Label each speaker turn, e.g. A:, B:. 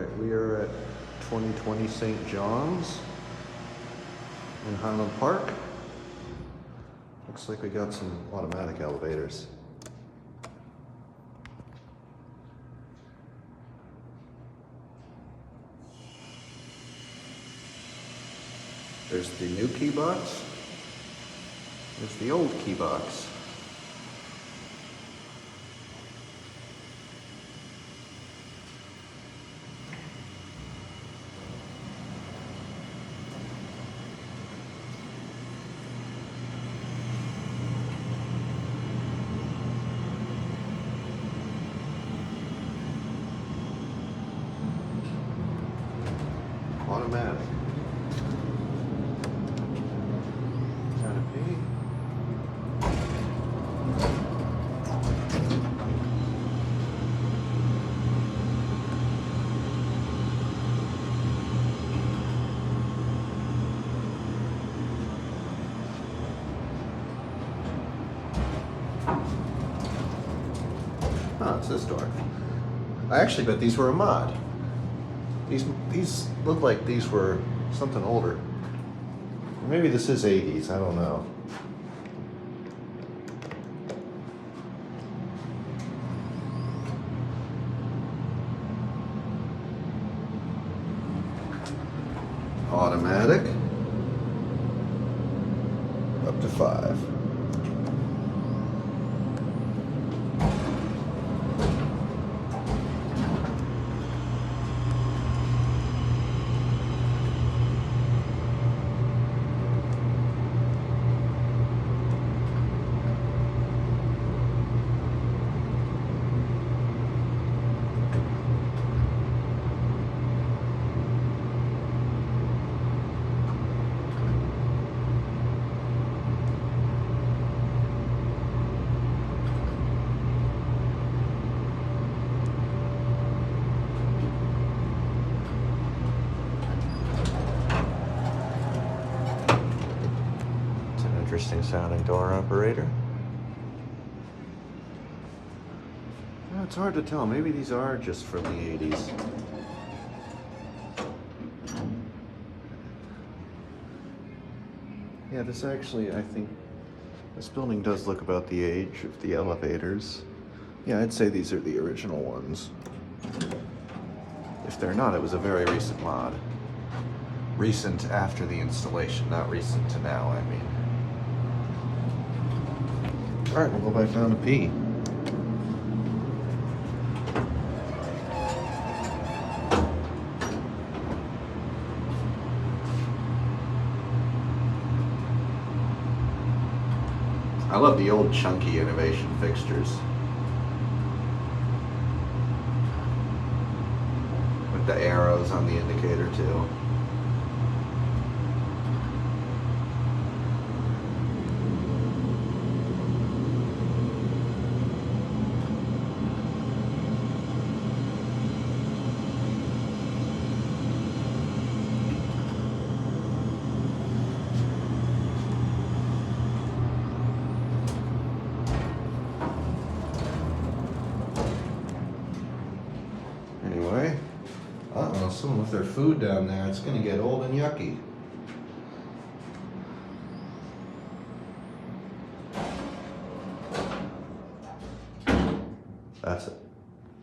A: Alright, we are at 2020 St. John's in Highland Park. Looks like we got some automatic elevators. There's the new key box. There's the old key box. Automatic. Gotta pee. Oh, it's this door. I actually bet these were a mod. These look like these were something older. Maybe this is 80s, I don't know. Automatic. Up to 5. Interesting sounding door operator. Yeah, it's hard to tell. Maybe these are just from the 80s. Yeah, this actually, I think, this building does look about the age of the elevators. Yeah, I'd say these are the original ones. If they're not, it was a very recent mod. Recent after the installation, not recent to now, I mean. All right, we'll go back down to pee. I love the old chunky innovation fixtures. With the arrows on the indicator too. Anyway, someone with their food down there, it's gonna get old and yucky.